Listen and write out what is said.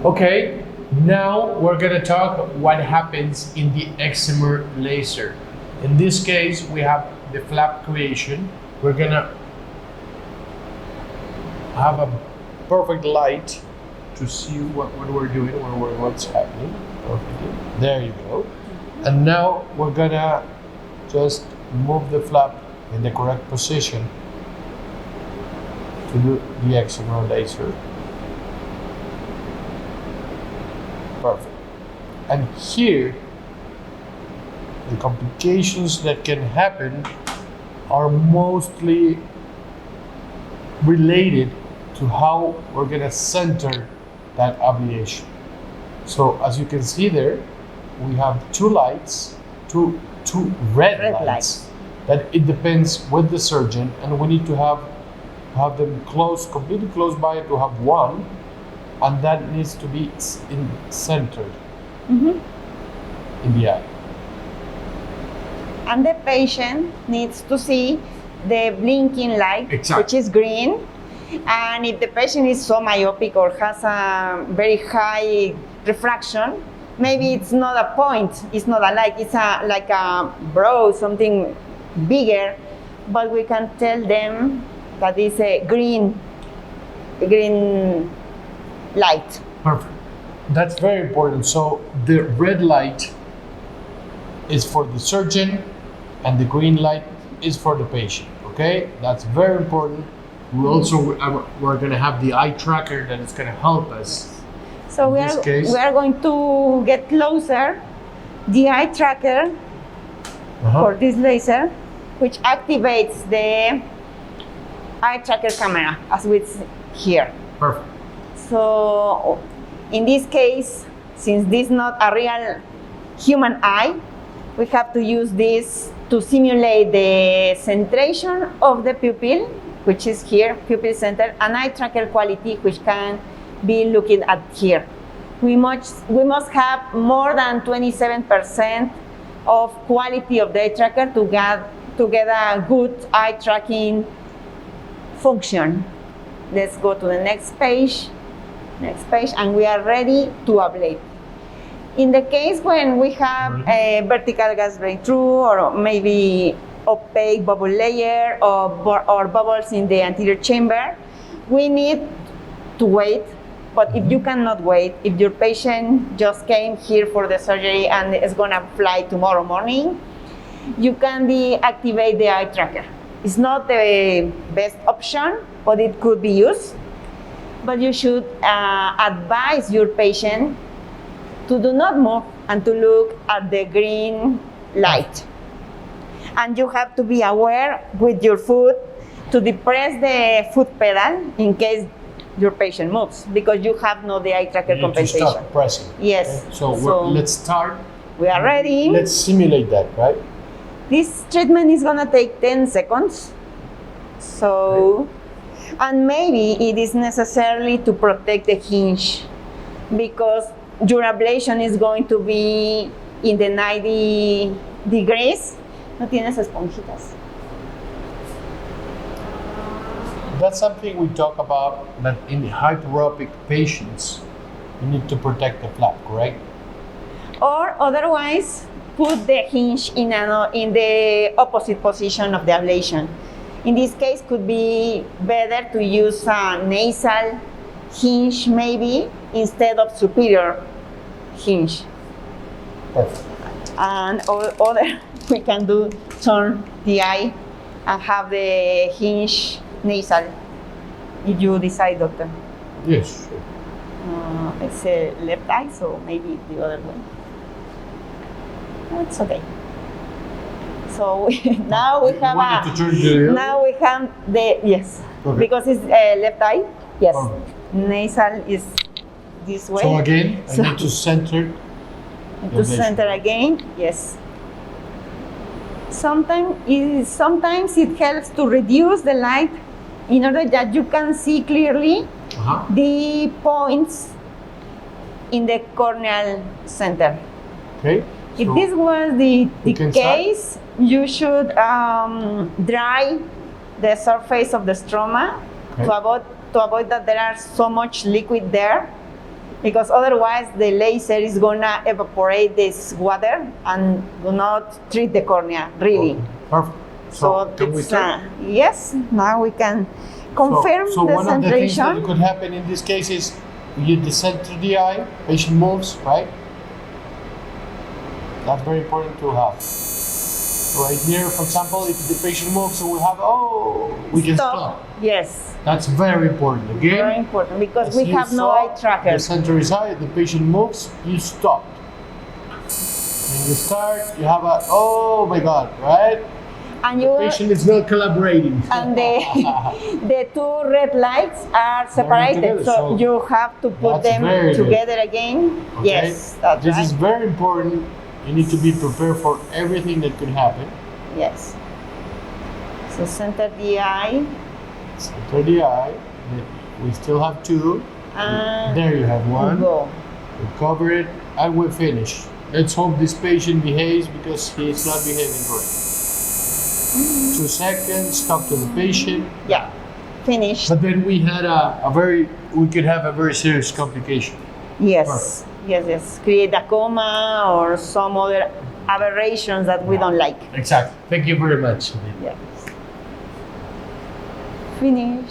Okay, now we're gonna talk what happens in the excimer laser. In this case, we have the flap creation. We're gonna have a perfect light to see what we're doing, what's happening. Perfectly. There you go. And now we're gonna just move the flap in the correct position to do the excimer laser. Perfect. And here, the complications that can happen are mostly related to how we're gonna center that ablation. So as you can see there, we have two lights, two red lights. That it depends with the surgeon, and we need to have them close, completely close by to have one, and that needs to be centered in the eye. And the patient needs to see the blinking light, which is green. And if the patient is so myopic or has a very high refraction, maybe it's not a point, it's not a light, it's like a brow, something bigger, but we can tell them that it's a green light. Perfect. That's very important. So the red light is for the surgeon and the green light is for the patient. Okay, that's very important. We're going to have the eye tracker that is going to help us. So we are going to get closer the eye tracker for this laser, which activates the eye tracker camera, as we see here. Perfect. So in this case, since this is not a real human eye, we have to use this to simulate the centration of the pupil, which is here, pupil center, and eye tracker quality, which can be looking at here. We must have more than 27% of quality of the eye tracker to get a good eye tracking function. Let's go to the next page, and we are ready to ablate. In the case when we have a vertical gas breakthrough, or maybe opaque bubble layer, or bubbles in the anterior chamber, we need to wait. But if you cannot wait, if your patient just came here for the surgery and is gonna fly tomorrow morning, you can deactivate the eye tracker. It's not the best option, but it could be used. But you should advise your patient to do not move and to look at the green light. And you have to be aware with your foot to depress the foot pedal in case your patient moves, because you have no the eye tracker compensation. To stop pressing. Yes. Okay. So let's start. We are ready. Let's simulate that, right? This treatment is gonna take 10 seconds. So, and maybe it is necessary to protect the hinge, because your ablation is going to be in the 90 degrees. ¿No tienes esponjitas? That's something we talk about, that in hyperopic patients, you need to protect the flap, correct? Or otherwise, put the hinge in the opposite position of the ablation. In this case, could be better to use a nasal hinge maybe instead of superior hinge. Perfect. And other, we can turn the eye and have the hinge nasal, if you decide, doctor. Yes, sure. It's a left eye, so maybe the other way. That's okay. So now we have now we have the because it's left eye. Yes, nasal is this way. So again, I need to center. To center again, yes. Sometimes it helps to reduce the light in order that you can see clearly the points in the corneal center. Okay. If this was the case, you should dry the surface of the stroma to avoid that there are so much liquid there. because otherwise the laser is gonna evaporate this water and do not treat the cornea really. Okay, perfect. So can we it's, turn? yes, now we can confirm So the one of the things that centration. could happen in this case is you descend through the eye, patient moves, right? That's very important to have. So right here, for example, if the patient moves, so we have, we can stop. Yes, That's very important. Again, very important because as we you have no saw, eye tracker. the center is high, the patient moves, you stop. When you start, you have a, oh my God, right? And The patient is not collaborating. and the two red lights are separated, together, so so you have to put that's them very good. together again. Okay? Yes, that's This right. is very important. You need to be prepared for everything that could happen. Yes. So center the eye. Center the eye. We still have two. And There you have one. go. We cover it and we finish. Let's hope this patient behaves because he is not behaving correctly. 2 seconds, talk to the patient. Yeah, finished. But then we had we could have a very serious complication. Yes, yes. Create a coma or some other aberrations that we don't like. Exactly. Thank you very much. Yes. Finish.